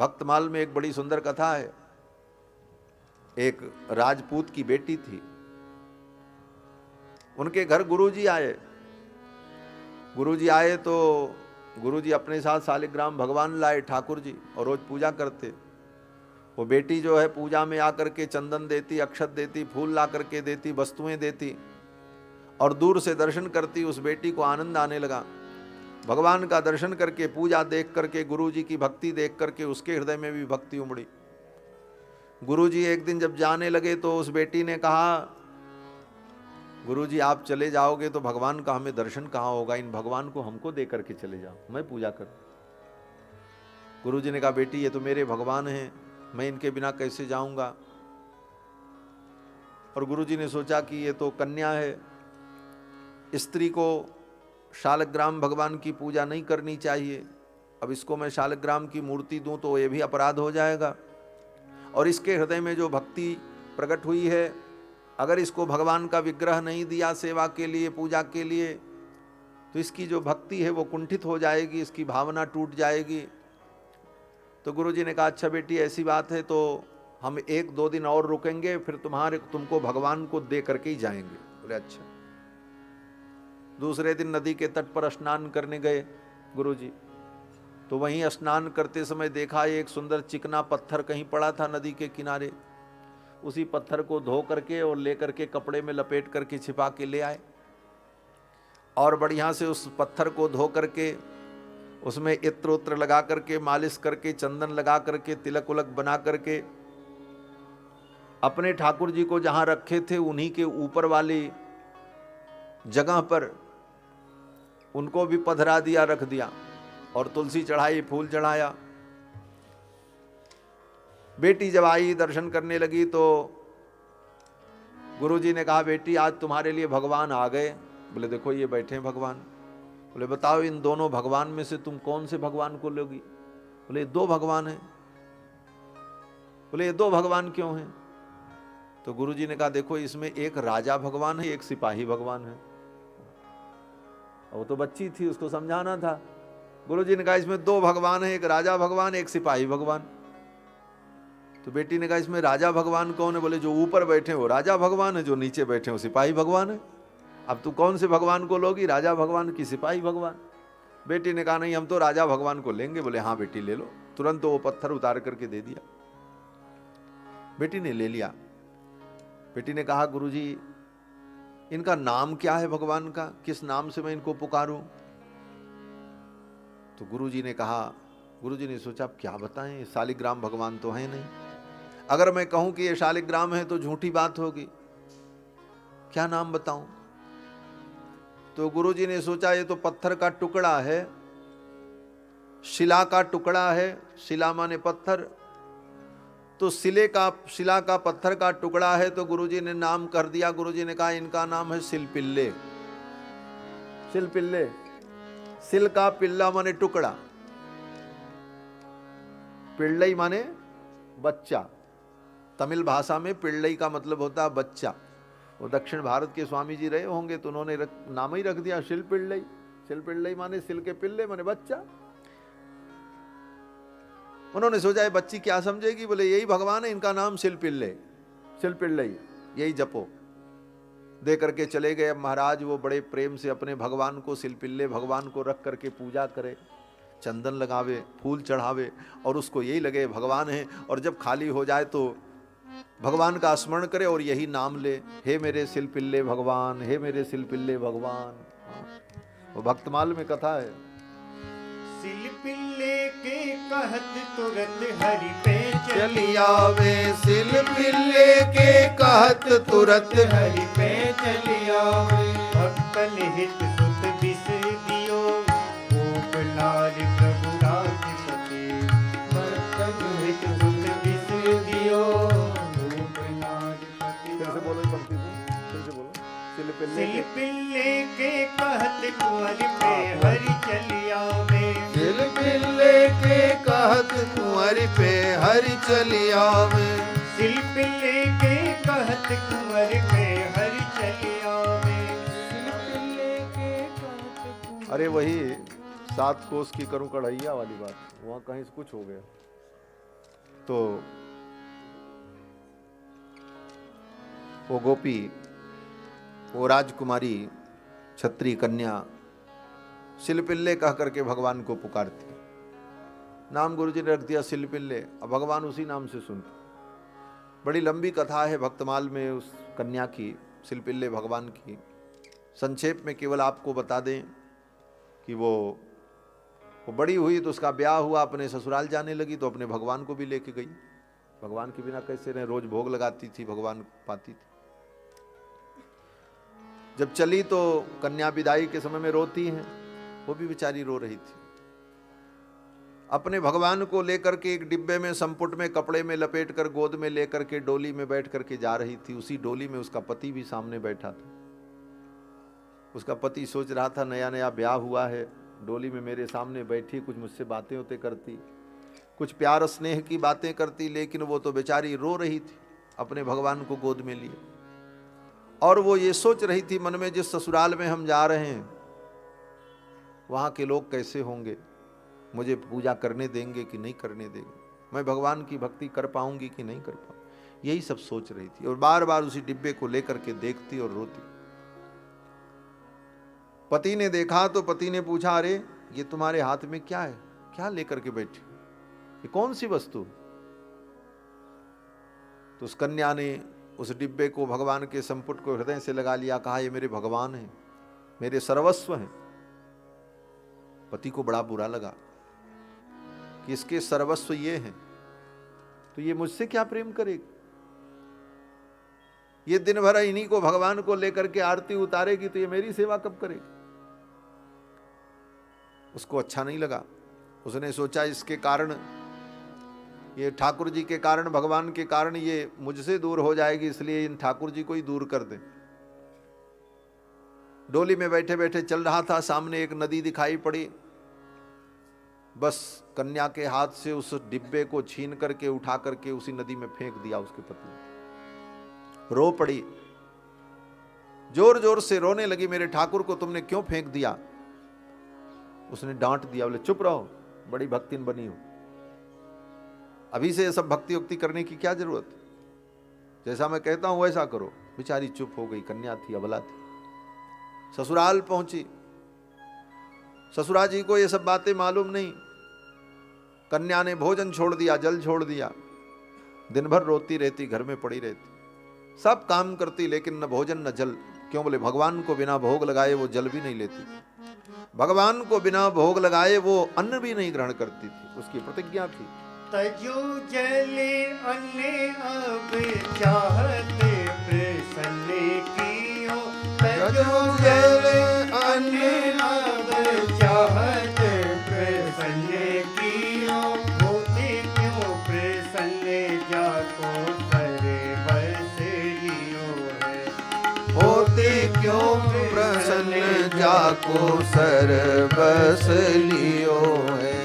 भक्तमाल में एक बड़ी सुंदर कथा है। एक राजपूत की बेटी थी, उनके घर गुरुजी आए। गुरुजी आए तो गुरुजी अपने साथ शालिग्राम भगवान लाए ठाकुर जी, और रोज पूजा करते। वो बेटी जो है पूजा में आकर के चंदन देती, अक्षत देती, फूल ला करके देती, वस्तुएं देती, और दूर से दर्शन करती। उस बेटी को आनंद आने लगा। भगवान का दर्शन करके, पूजा देख करके, गुरुजी की भक्ति देख करके उसके हृदय में भी भक्ति उमड़ी। गुरुजी एक दिन जब जाने लगे तो उस बेटी ने कहा, गुरुजी आप चले जाओगे तो भगवान का हमें दर्शन कहाँ होगा, इन भगवान को हमको दे करके चले जाओ, मैं पूजा कर। गुरुजी ने कहा, बेटी ये तो मेरे भगवान हैं, मैं इनके बिना कैसे जाऊंगा। और गुरुजी ने सोचा कि ये तो कन्या है, स्त्री को शालिग्राम भगवान की पूजा नहीं करनी चाहिए। अब इसको मैं शालिग्राम की मूर्ति दूं तो ये भी अपराध हो जाएगा, और इसके हृदय में जो भक्ति प्रकट हुई है, अगर इसको भगवान का विग्रह नहीं दिया सेवा के लिए, पूजा के लिए, तो इसकी जो भक्ति है वो कुंठित हो जाएगी, इसकी भावना टूट जाएगी। तो गुरुजी ने कहा, अच्छा बेटी ऐसी बात है तो हम 1-2 दिन और रुकेंगे, फिर तुमको भगवान को दे करके ही जाएंगे। बोले अच्छा। दूसरे दिन नदी के तट पर स्नान करने गए गुरुजी, तो वहीं स्नान करते समय देखा एक सुंदर चिकना पत्थर कहीं पड़ा था नदी के किनारे। उसी पत्थर को धो करके और ले करके कपड़े में लपेट करके छिपा के ले आए, और बढ़िया से उस पत्थर को धो करके उसमें इत्र उत्र लगा करके, मालिश करके, चंदन लगा करके, तिलक उलक बना करके अपने ठाकुर जी को जहां रखे थे उन्हीं के ऊपर वाली जगह पर उनको भी पधरा दिया, रख दिया, और तुलसी चढ़ाई, फूल चढ़ाया। बेटी जब आई दर्शन करने लगी तो गुरुजी ने कहा, बेटी आज तुम्हारे लिए भगवान आ गए। बोले देखो ये बैठे हैं भगवान। बोले बताओ इन दोनों भगवान में से तुम कौन से भगवान को लोगी। बोले 2 भगवान हैं। बोले ये 2 भगवान क्यों हैं। तो गुरुजी ने कहा, देखो इसमें एक राजा भगवान है, एक सिपाही भगवान है। वो तो बच्ची थी, उसको समझाना था। गुरुजी ने कहा इसमें 2 भगवान है, एक राजा भगवान, एक सिपाही भगवान। तो बेटी ने कहा इसमें राजा भगवान कौन है। बोले जो ऊपर बैठे वो राजा भगवान है, जो नीचे बैठे वो सिपाही भगवान है। अब तू कौन से भगवान को लोगी, राजा भगवान की सिपाही भगवान। बेटी ने कहा नहीं हम तो राजा भगवान को लेंगे। बोले हाँ बेटी ले लो। तुरंत वो पत्थर उतार करके दे दिया। बेटी ने ले लिया। बेटी ने कहा, गुरुजी इनका नाम क्या है भगवान का, किस नाम से मैं इनको पुकारूं। तो गुरुजी ने कहा, गुरुजी ने सोचा अब क्या बताएं, शालिग्राम भगवान तो है नहीं। अगर मैं कहूं कि ये शालिग्राम है तो झूठी बात होगी, क्या नाम बताऊं। तो गुरुजी ने सोचा ये तो पत्थर का टुकड़ा है, शिला का टुकड़ा है, शिला माने पत्थर, तो शिला का पत्थर का टुकड़ा है। तो गुरुजी ने नाम कर दिया। गुरुजी ने कहा इनका नाम है सिलपिल्ले। सिलपिल्ले, सिल का पिल्ला माने टुकड़ा, पिल्लई माने बच्चा। तमिल भाषा में पिल्लई का मतलब होता है बच्चा। वो दक्षिण भारत के स्वामी जी रहे होंगे तो उन्होंने नाम ही रख दिया शिल पिल्लई। शिल पिल्लई माने सिल के पिल्ले माने बच्चा। उन्होंने सोचा ये बच्ची क्या समझेगी। बोले यही भगवान है, इनका नाम शिल पिल्ले, शिल पिल्लई, यही जपो। दे करके चले गए। अब महाराज वो बड़े प्रेम से अपने भगवान को, शिल पिल्ले भगवान को रख करके पूजा करे, चंदन लगावे, फूल चढ़ावे, और उसको यही लगे भगवान है। और जब खाली हो जाए तो भगवान का स्मरण करे और यही नाम ले, हे मेरे सिलपिल्ले भगवान, हे मेरे सिलपिल्ले भगवान। वो भक्तमाल में कथा है। सिलपिल्ले के कहत तुरंत हरि पे चली आवे, सिलपिल्ले के कहत तुरंत हरि पे चली आवे। भक्तन हित सुत बिस दियो, भूप लाल प्रभु राजपति। भक्तन हित सुत बिस दियो, भूप लाजपति। फिर से बोलो पंक्ति को, फिर से बोलो। सिलपिल्ले के कहत कुंवर पे हरि चली आवे। सिलपिल्ले के कहत कुंवर पे हरि चली आवे। सिलपिल्ले के कहत कुंवर पे हरि चली आवे। सिलपिल्ले के कहत कुंवर। अरे वही 7 कोस की करूं कढ़ैया वाली बात, वहां कहीं से कुछ हो गया। तो वो गोपी, वो राजकुमारी क्षत्रिय कन्या शिलपिल्ले कह करके भगवान को पुकारती। नाम गुरुजी ने रख दिया शिलपिल्ले, अब भगवान उसी नाम से सुनते। बड़ी लंबी कथा है भक्तमाल में उस कन्या की, शिलपिल्ले भगवान की। संक्षेप में केवल आपको बता दें कि वो बड़ी हुई तो उसका ब्याह हुआ, अपने ससुराल जाने लगी तो अपने भगवान को भी लेके गई। भगवान के बिना कैसे रहे, रोज भोग लगाती थी, भगवान पाती थी। जब चली तो कन्या विदाई के समय में रोती है, वो भी बेचारी रो रही थी। अपने भगवान को लेकर के एक डिब्बे में, संपुट में, कपड़े में लपेट कर गोद में लेकर के डोली में बैठ करके जा रही थी। उसी डोली में उसका पति भी सामने बैठा था। उसका पति सोच रहा था नया नया ब्याह हुआ है, डोली में मेरे सामने बैठी, कुछ मुझसे बातें होते करती, कुछ प्यार स्नेह की बातें करती, लेकिन वो तो बेचारी रो रही थी अपने भगवान को गोद में लिए। और वो ये सोच रही थी मन में, जिस ससुराल में हम जा रहे हैं वहां के लोग कैसे होंगे, मुझे पूजा करने देंगे कि नहीं करने देंगे, मैं भगवान की भक्ति कर पाऊंगी कि नहीं कर पाऊंगी, यही सब सोच रही थी। और बार बार उसी डिब्बे को लेकर के देखती और रोती। पति ने देखा तो पति ने पूछा, अरे ये तुम्हारे हाथ में क्या है, क्या लेकर के बैठी, ये कौन सी वस्तु? तो उस कन्या ने उस डिब्बे को, भगवान के संपुट को हृदय से लगा लिया, कहा ये मेरे भगवान हैं, मेरे सर्वस्व हैं। पति को बड़ा बुरा लगा कि इसके सर्वस्व ये हैं तो ये मुझसे क्या प्रेम करेगी, ये दिन भर इन्हीं को, भगवान को लेकर के आरती उतारेगी तो ये मेरी सेवा कब करेगी। उसको अच्छा नहीं लगा। उसने सोचा इसके कारण, ये ठाकुर जी के कारण, भगवान के कारण ये मुझसे दूर हो जाएगी, इसलिए इन ठाकुर जी को ही दूर कर दे। डोली में बैठे बैठे चल रहा था, सामने एक नदी दिखाई पड़ी। बस कन्या के हाथ से उस डिब्बे को छीन करके उठा करके उसी नदी में फेंक दिया उसके पति। रो पड़ी, जोर जोर से रोने लगी, मेरे ठाकुर को तुमने क्यों फेंक दिया। उसने डांट दिया, बोले चुप रहो, बड़ी भक्तिन बनी हो, अभी से ये सब भक्ति उक्ति करने की क्या जरूरत, जैसा मैं कहता हूं वैसा करो। बेचारी चुप हो गई, कन्या थी, अबला थी। ससुराल पहुंची, ससुरा जी को ये सब बातें मालूम नहीं। कन्या ने भोजन छोड़ दिया, जल छोड़ दिया, दिन भर रोती रहती, घर में पड़ी रहती, सब काम करती, लेकिन न भोजन न जल। क्यों? बोले भगवान को बिना भोग लगाए वो जल भी नहीं लेती, भगवान को बिना भोग लगाए वो अन्न भी नहीं ग्रहण करती थी, उसकी प्रतिज्ञा थी। तजो जले अन्ने अब चाहते प्रसन्न कियो, तजो जले अन्ने अब चाहते प्रसन्न कियो, होते क्यों प्रसन्न जाको सरे बस लियो है, होते क्यों प्रसन्न जाको सर बस लियो है।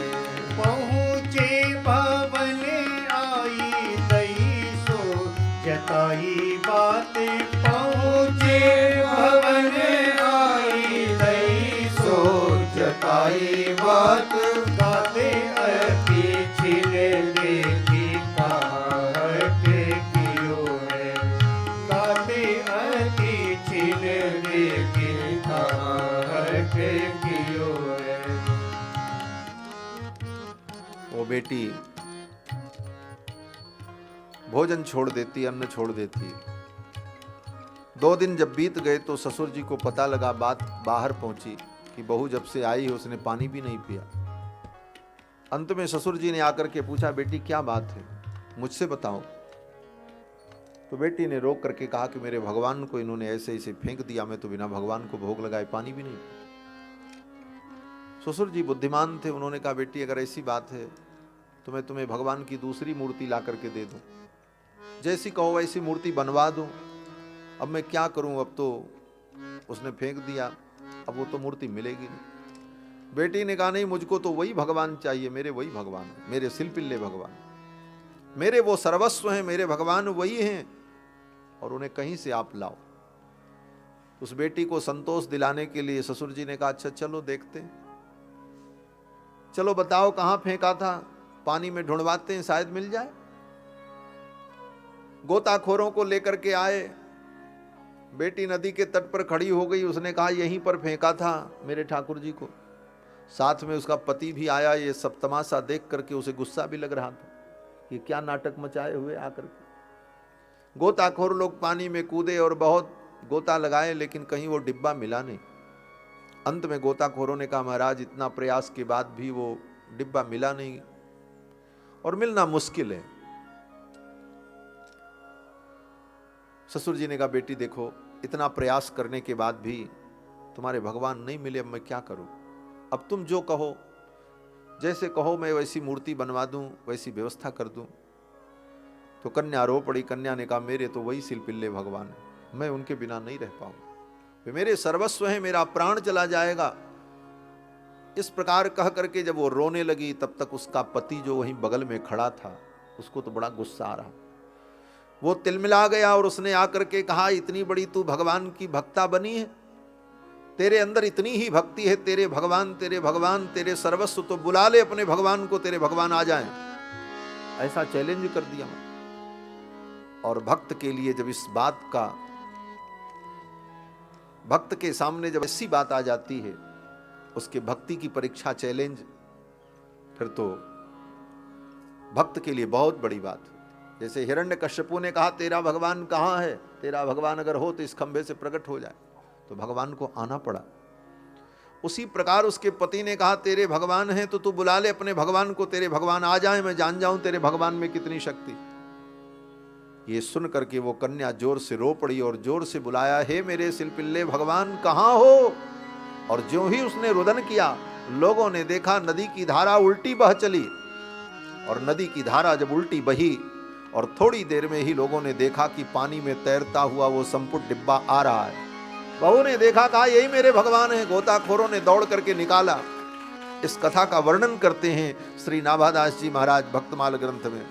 जताई बात पहुँचे भवन आई, दई सो जताई बात, गाते अति छिन लेगी काहटे कियो है, गाते अति छिन लेगी काहटे कियो है। वो बेटी भोजन छोड़ देती, अन्न छोड़ देती। 2 दिन जब बीत गए तो ससुर जी को पता लगा, बात बाहर पहुंची कि बहू जब से आई है उसने पानी भी नहीं पिया। अंत में ससुर जी ने आकर के पूछा, बेटी क्या बात है, मुझसे बताओ। तो बेटी ने रोक करके कहा कि मेरे भगवान को इन्होंने ऐसे ऐसे फेंक दिया, मैं तो बिना भगवान को भोग लगाए पानी भी नहीं पिया। ससुर जी बुद्धिमान थे, उन्होंने कहा बेटी अगर ऐसी बात है तो मैं तुम्हें भगवान की दूसरी मूर्ति ला करके दे दूं, जैसी कहो वैसी मूर्ति बनवा दूं। अब मैं क्या करूं, अब तो उसने फेंक दिया, अब वो तो मूर्ति मिलेगी नहीं। बेटी ने कहा नहीं, मुझको तो वही भगवान चाहिए, मेरे वही भगवान, मेरे शिलपिल्ले भगवान, मेरे वो सर्वस्व हैं, मेरे भगवान वही हैं, और उन्हें कहीं से आप लाओ। उस बेटी को संतोष दिलाने के लिए ससुर जी ने कहा अच्छा चलो देखते हैं, चलो बताओ कहां फेंका था, पानी में ढूंढवाते हैं, शायद मिल जाए। गोताखोरों को लेकर के आए। बेटी नदी के तट पर खड़ी हो गई, उसने कहा यहीं पर फेंका था मेरे ठाकुर जी को। साथ में उसका पति भी आया। ये सब तमाशा देख करके उसे गुस्सा भी लग रहा था, ये क्या नाटक मचाए हुए आकर के। गोताखोर लोग पानी में कूदे और बहुत गोता लगाए, लेकिन कहीं वो डिब्बा मिला नहीं। अंत में गोताखोरों ने कहा महाराज इतना प्रयास के बाद भी वो डिब्बा मिला नहीं और मिलना मुश्किल है। ससुर जी ने कहा बेटी देखो, इतना प्रयास करने के बाद भी तुम्हारे भगवान नहीं मिले, अब मैं क्या करूं। अब तुम जो कहो, जैसे कहो मैं वैसी मूर्ति बनवा दूं, वैसी व्यवस्था कर दूं। तो कन्या रो पड़ी। कन्या ने कहा मेरे तो वही सिलपिल्ले भगवान है, मैं उनके बिना नहीं रह पाऊं, वे मेरे सर्वस्व हैं, मेरा प्राण चला जाएगा। इस प्रकार कह करके जब वो रोने लगी, तब तक उसका पति जो वहीं बगल में खड़ा था, उसको तो बड़ा गुस्सा आ रहा। वो तिलमिला गया और उसने आकर के कहा इतनी बड़ी तू भगवान की भक्ता बनी है, तेरे अंदर इतनी ही भक्ति है, तेरे भगवान तेरे सर्वस्व, तो बुला ले अपने भगवान को, तेरे भगवान आ जाएं। ऐसा चैलेंज कर दिया। और भक्त के लिए जब इस बात का, भक्त के सामने जब ऐसी बात आ जाती है, उसके भक्ति की परीक्षा, चैलेंज, फिर तो भक्त के लिए बहुत बड़ी बात है। जैसे हिरण्यकश्यपु ने कहा तेरा भगवान कहाँ है, तेरा भगवान अगर हो तो इस खंभे से प्रकट हो जाए, तो भगवान को आना पड़ा। उसी प्रकार उसके पति ने कहा तेरे भगवान हैं तो तू बुला ले अपने भगवान को, तेरे भगवान आ जाए, मैं जान जाऊं तेरे भगवान में कितनी शक्ति। ये सुन करके वो कन्या जोर से रो पड़ी और जोर से बुलाया, हे मेरे सिलपिल्ले भगवान कहाँ हो। और ज्यों ही उसने रुदन किया, लोगों ने देखा नदी की धारा उल्टी बह चली। और नदी की धारा जब उल्टी बही और थोड़ी देर में ही लोगों ने देखा कि पानी में तैरता हुआ वो संपुट डिब्बा आ रहा है। बहू ने देखा, कहा यही मेरे भगवान हैं। गोताखोरों ने दौड़ करके निकाला। इस कथा का वर्णन करते हैं श्री नाभादास जी महाराज भक्तमाल ग्रंथ में।